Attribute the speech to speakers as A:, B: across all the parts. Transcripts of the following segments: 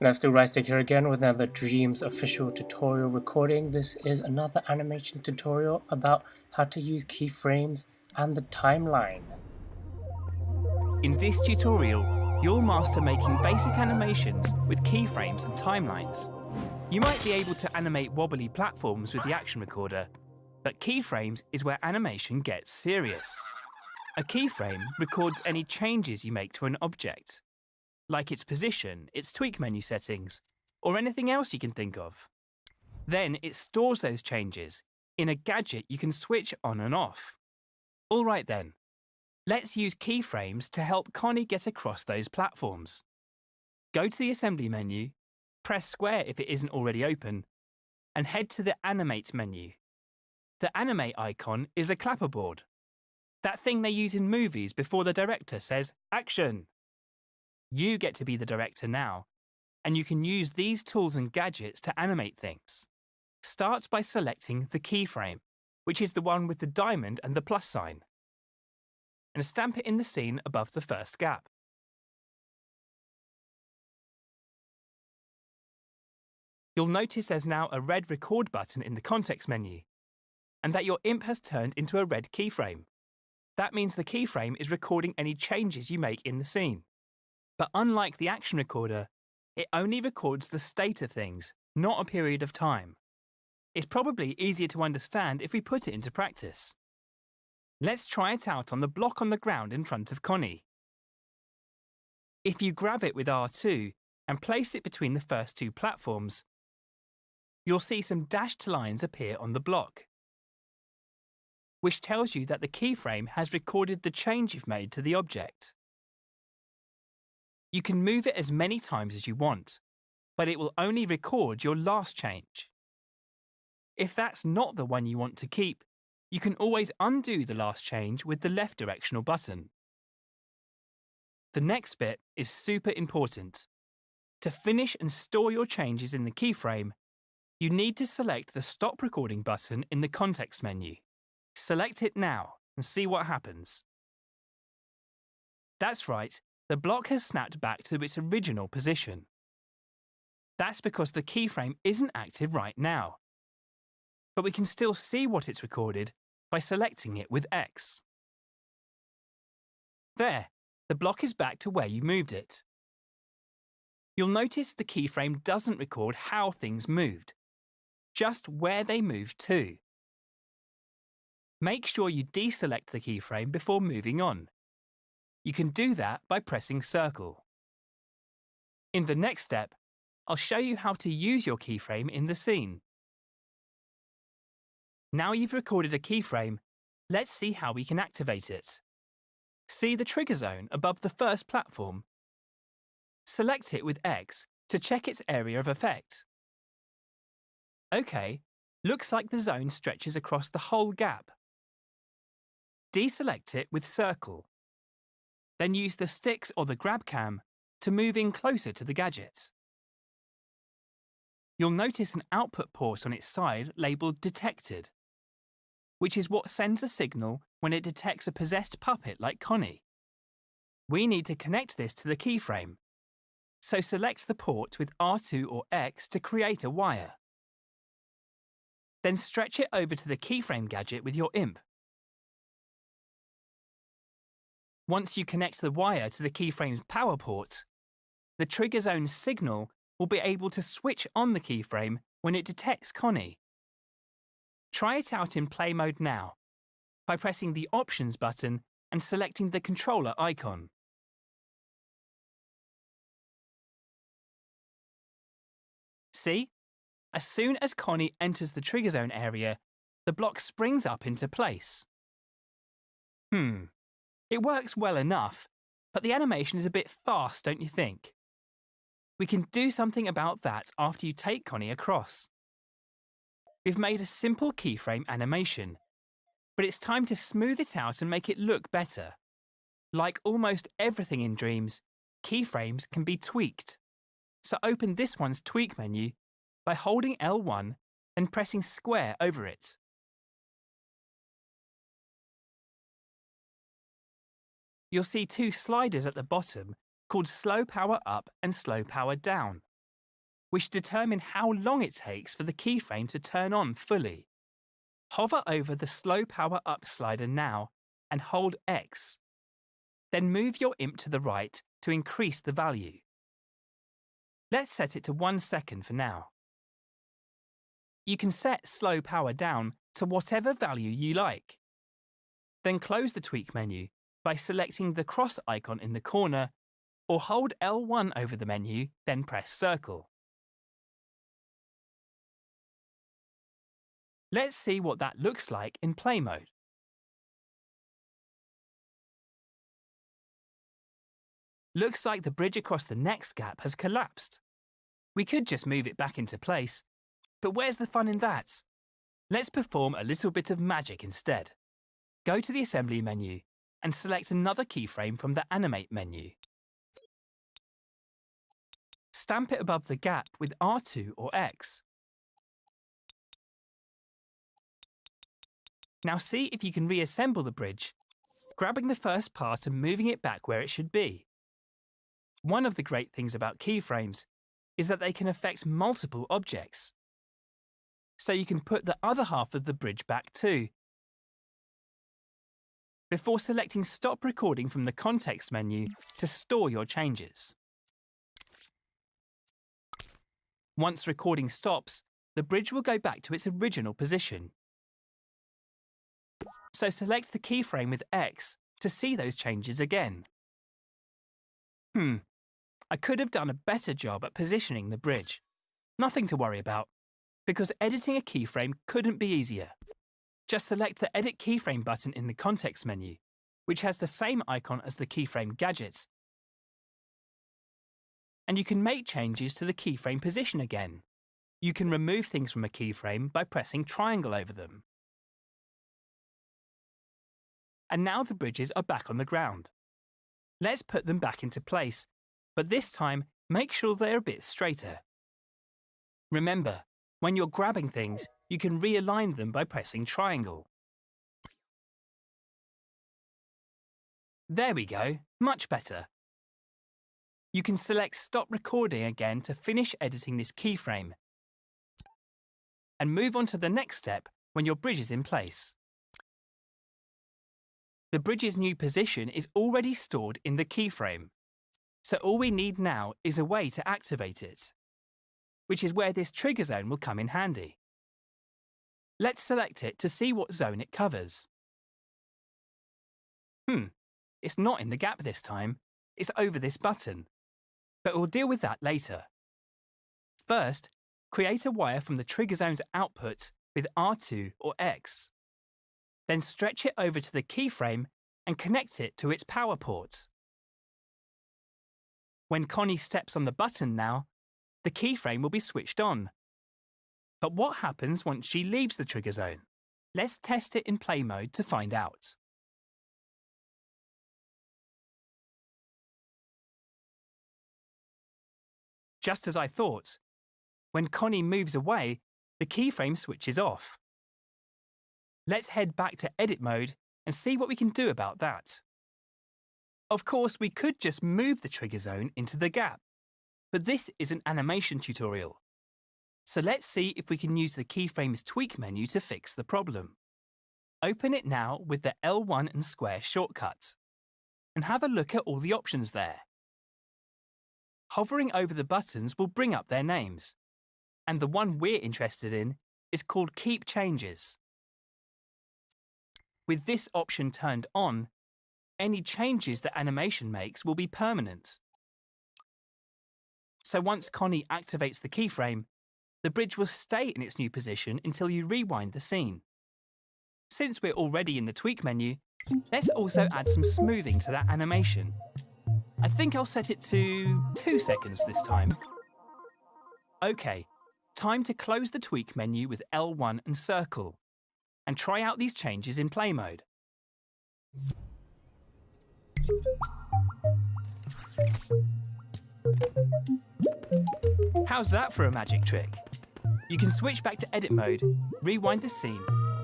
A: Let's do Rise here again with another Dreams official tutorial recording. This is another animation tutorial about how to use keyframes and the timeline.
B: In this tutorial, you'll master making basic animations with keyframes and timelines. You might be able to animate wobbly platforms with the action recorder, but keyframes is where animation gets serious. A keyframe records any changes you make to an object, like its position, its tweak menu settings, or anything else you can think of. Then it stores those changes in a gadget you can switch on and off. All right then, let's use keyframes to help Connie get across those platforms. Go to the assembly menu, press square if it isn't already open, and head to the Animate menu. The Animate icon is a clapperboard, that thing they use in movies before the director says, "Action!" You get to be the director now, and you can use these tools and gadgets to animate things. Start by selecting the keyframe, which is the one with the diamond and the plus sign, and stamp it in the scene above the first gap. You'll notice there's now a red record button in the context menu, and that your imp has turned into a red keyframe. That means the keyframe is recording any changes you make in the scene. But unlike the action recorder, it only records the state of things, not a period of time. It's probably easier to understand if we put it into practice. Let's try it out on the block on the ground in front of Connie. If you grab it with R2 and place it between the first two platforms, you'll see some dashed lines appear on the block, which tells you that the keyframe has recorded the change you've made to the object. You can move it as many times as you want, but it will only record your last change. If that's not the one you want to keep, you can always undo the last change with the left directional button. The next bit is super important. To finish and store your changes in the keyframe, you need to select the Stop Recording button in the context menu. Select it now and see what happens. That's right, the block has snapped back to its original position. That's because the keyframe isn't active right now. But we can still see what it's recorded by selecting it with X. There, the block is back to where you moved it. You'll notice the keyframe doesn't record how things moved, just where they moved to. Make sure you deselect the keyframe before moving on. You can do that by pressing circle. In the next step, I'll show you how to use your keyframe in the scene. Now you've recorded a keyframe, let's see how we can activate it. See the trigger zone above the first platform? Select it with X to check its area of effect. OK, looks like the zone stretches across the whole gap. Deselect it with circle. Then use the sticks or the grab cam to move in closer to the gadget. You'll notice an output port on its side labelled Detected, which is what sends a signal when it detects a possessed puppet like Connie. We need to connect this to the keyframe, so select the port with R2 or X to create a wire. Then stretch it over to the keyframe gadget with your imp. Once you connect the wire to the keyframe's power port, the trigger zone signal will be able to switch on the keyframe when it detects Connie. Try it out in play mode now by pressing the Options button and selecting the controller icon. See? As soon as Connie enters the trigger zone area, the block springs up into place. It works well enough, but the animation is a bit fast, don't you think? We can do something about that after you take Connie across. We've made a simple keyframe animation, but it's time to smooth it out and make it look better. Like almost everything in Dreams, keyframes can be tweaked. So open this one's tweak menu by holding L1 and pressing square over it. You'll see two sliders at the bottom called Slow Power Up and Slow Power Down. which determine how long it takes for the keyframe to turn on fully. Hover over the slow power up slider now and hold X. Then move your imp to the right to increase the value. Let's set it to 1 second for now. You can set slow power down to whatever value you like. Then close the tweak menu by selecting the cross icon in the corner, or hold L1 over the menu, then press circle. Let's see what that looks like in play mode. Looks like the bridge across the next gap has collapsed. We could just move it back into place, but where's the fun in that? Let's perform a little bit of magic instead. Go to the Assembly menu and select another keyframe from the Animate menu. Stamp it above the gap with R2 or X. Now see if you can reassemble the bridge, grabbing the first part and moving it back where it should be. One of the great things about keyframes is that they can affect multiple objects. So you can put the other half of the bridge back too. Before selecting Stop Recording from the Context menu to store your changes. Once recording stops, the bridge will go back to its original position. So select the keyframe with X to see those changes again. I could have done a better job at positioning the bridge. Nothing to worry about, because editing a keyframe couldn't be easier. Just select the Edit Keyframe button in the Context menu, which has the same icon as the keyframe gadget. And you can make changes to the keyframe position again. You can remove things from a keyframe by pressing triangle over them. And now the bridges are back on the ground. Let's put them back into place, but this time make sure they're a bit straighter. Remember, when you're grabbing things, you can realign them by pressing triangle. There we go, much better. You can select Stop Recording again to finish editing this keyframe, and move on to the next step when your bridge is in place. The bridge's new position is already stored in the keyframe, so all we need now is a way to activate it, which is where this trigger zone will come in handy. Let's select it to see what zone it covers. It's not in the gap this time, it's over this button, but we'll deal with that later. First, create a wire from the trigger zone's output with R2 or X. Then stretch it over to the keyframe and connect it to its power port. When Connie steps on the button now, the keyframe will be switched on. But what happens once she leaves the trigger zone? Let's test it in play mode to find out. Just as I thought, when Connie moves away, the keyframe switches off. Let's head back to edit mode and see what we can do about that. Of course, we could just move the trigger zone into the gap, but this is an animation tutorial. So let's see if we can use the Keyframes tweak menu to fix the problem. Open it now with the L1 and square shortcut, and have a look at all the options there. Hovering over the buttons will bring up their names, and the one we're interested in is called Keep Changes. With this option turned on, any changes that animation makes will be permanent. So once Connie activates the keyframe, the bridge will stay in its new position until you rewind the scene. Since we're already in the tweak menu, let's also add some smoothing to that animation. I think I'll set it to 2 seconds this time. OK, time to close the tweak menu with L1 and circle, and try out these changes in play mode. How's that for a magic trick? You can switch back to edit mode, rewind the scene,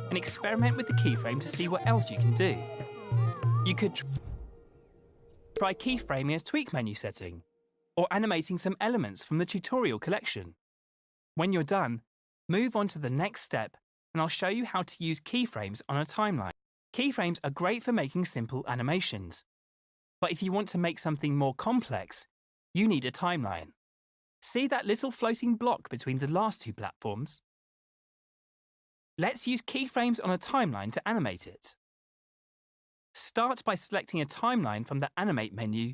B: and experiment with the keyframe to see what else you can do. You could try keyframing a tweak menu setting, or animating some elements from the tutorial collection. When you're done, move on to the next step and I'll show you how to use keyframes on a timeline. Keyframes are great for making simple animations, but if you want to make something more complex, you need a timeline. See that little floating block between the last two platforms? Let's use keyframes on a timeline to animate it. Start by selecting a timeline from the Animate menu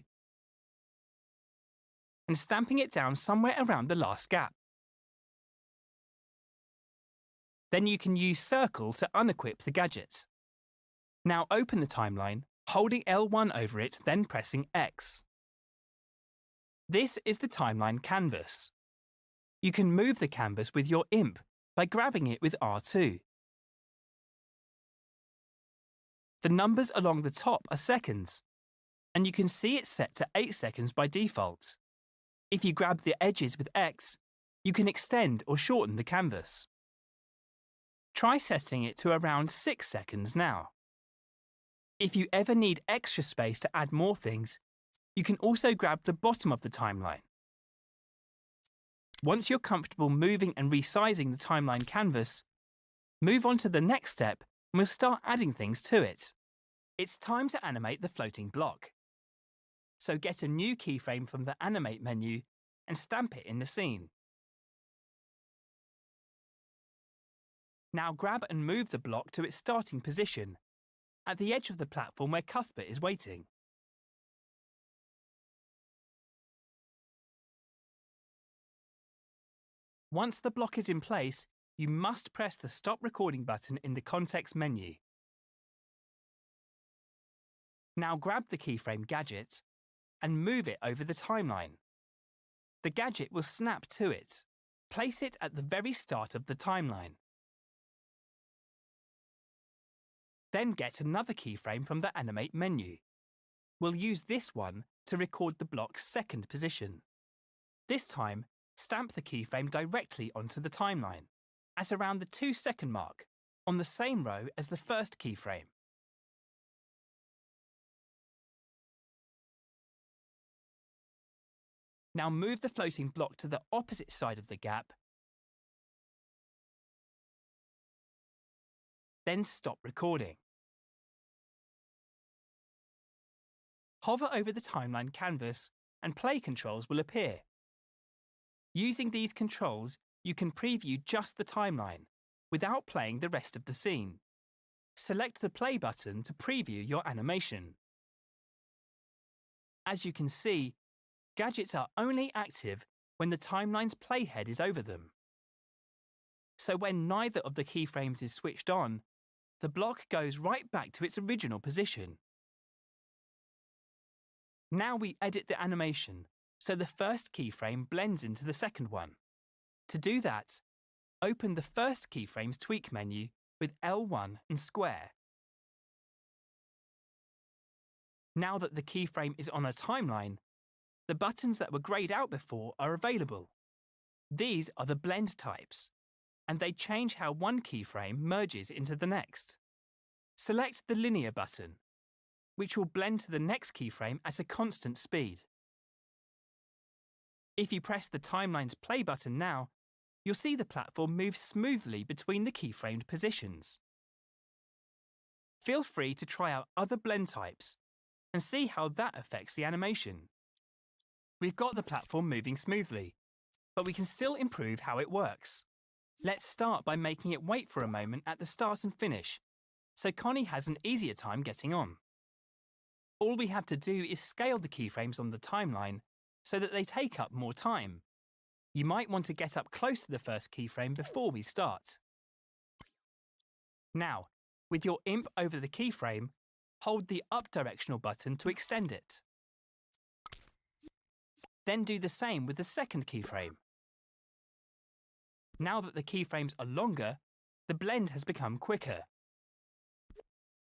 B: and stamping it down somewhere around the last gap. Then you can use Circle to unequip the gadget. Now open the timeline, holding L1 over it, then pressing X. This is the timeline canvas. You can move the canvas with your imp by grabbing it with R2. The numbers along the top are seconds, and you can see it's set to 8 seconds by default. If you grab the edges with X, you can extend or shorten the canvas. Try setting it to around 6 seconds now. If you ever need extra space to add more things, you can also grab the bottom of the timeline. Once you're comfortable moving and resizing the timeline canvas, move on to the next step and we'll start adding things to it. It's time to animate the floating block. So get a new keyframe from the Animate menu and stamp it in the scene. Now grab and move the block to its starting position, at the edge of the platform where Cuthbert is waiting. Once the block is in place, you must press the Stop Recording button in the Context menu. Now grab the keyframe gadget and move it over the timeline. The gadget will snap to it. Place it at the very start of the timeline. Then get another keyframe from the Animate menu. We'll use this one to record the block's second position. This time, stamp the keyframe directly onto the timeline, at around the 2-second mark, on the same row as the first keyframe. Now move the floating block to the opposite side of the gap, then stop recording. Hover over the timeline canvas and play controls will appear. Using these controls, you can preview just the timeline, without playing the rest of the scene. Select the play button to preview your animation. As you can see, gadgets are only active when the timeline's playhead is over them. So when neither of the keyframes is switched on, the block goes right back to its original position. Now we edit the animation so the first keyframe blends into the second one. To do that, open the first keyframe's tweak menu with L1 and square. Now that the keyframe is on a timeline, the buttons that were grayed out before are available. These are the blend types, and they change how one keyframe merges into the next. Select the linear button, which will blend to the next keyframe at a constant speed. If you press the timeline's play button now, you'll see the platform move smoothly between the keyframed positions. Feel free to try out other blend types and see how that affects the animation. We've got the platform moving smoothly, but we can still improve how it works. Let's start by making it wait for a moment at the start and finish, so Connie has an easier time getting on. All we have to do is scale the keyframes on the timeline so that they take up more time. You might want to get up close to the first keyframe before we start. Now, with your imp over the keyframe, hold the up directional button to extend it. Then do the same with the second keyframe. Now that the keyframes are longer, the blend has become quicker.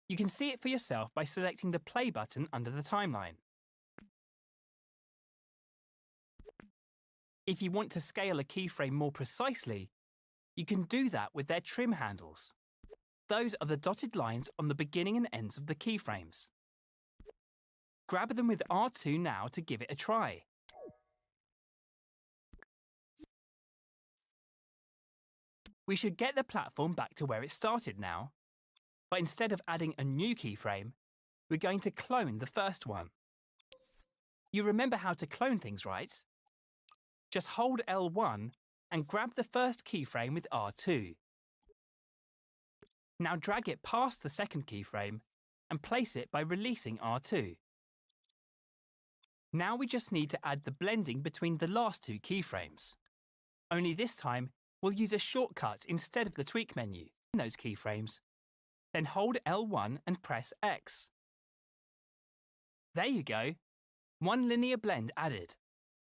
B: You can see it for yourself by selecting the play button under the timeline. If you want to scale a keyframe more precisely, you can do that with their trim handles. Those are the dotted lines on the beginning and ends of the keyframes. Grab them with R2 now to give it a try. We should get the platform back to where it started now. But instead of adding a new keyframe, we're going to clone the first one. You remember how to clone things, right? Just hold L1 and grab the first keyframe with R2. Now drag it past the second keyframe and place it by releasing R2. Now we just need to add the blending between the last two keyframes. Only this time, we'll use a shortcut instead of the tweak menu in those keyframes. Then hold L1 and press X. There you go. One linear blend added.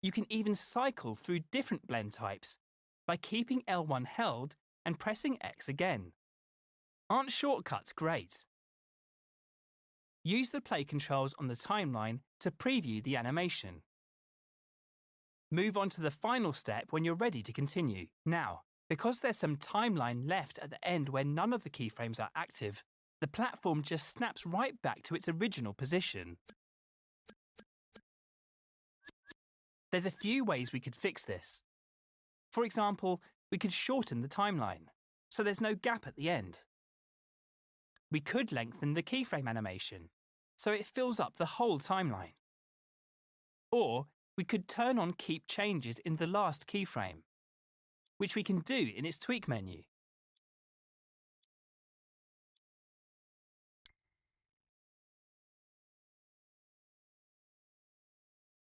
B: You can even cycle through different blend types by keeping L1 held and pressing X again. Aren't shortcuts great? Use the play controls on the timeline to preview the animation. Move on to the final step when you're ready to continue. Now, because there's some timeline left at the end where none of the keyframes are active, the platform just snaps right back to its original position. There's a few ways we could fix this. For example, we could shorten the timeline, so there's no gap at the end. We could lengthen the keyframe animation, so it fills up the whole timeline. Or we could turn on Keep Changes in the last keyframe, which we can do in its tweak menu.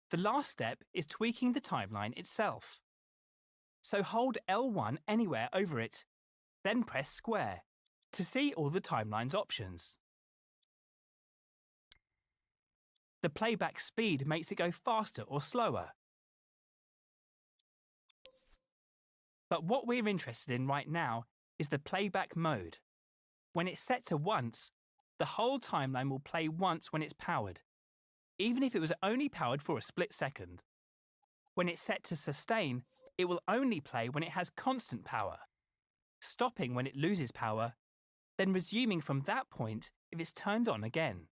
B: The last step is tweaking the timeline itself. So hold L1 anywhere over it, then press square to see all the timeline's options. The playback speed makes it go faster or slower. But what we're interested in right now is the playback mode. When it's set to once, the whole timeline will play once when it's powered, even if it was only powered for a split second. When it's set to sustain, it will only play when it has constant power, stopping when it loses power, then resuming from that point if it's turned on again.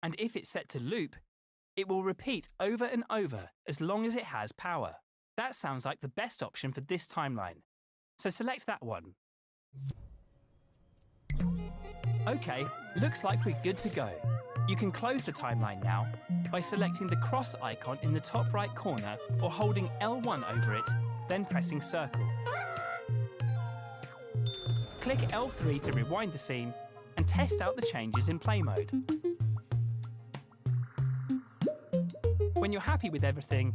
B: And if it's set to loop, it will repeat over and over as long as it has power. That sounds like the best option for this timeline, so select that one. OK, looks like we're good to go. You can close the timeline now by selecting the cross icon in the top right corner or holding L1 over it, then pressing circle. Click L3 to rewind the scene and test out the changes in play mode. When you're happy with everything,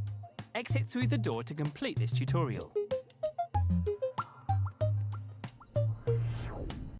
B: exit through the door to complete this tutorial.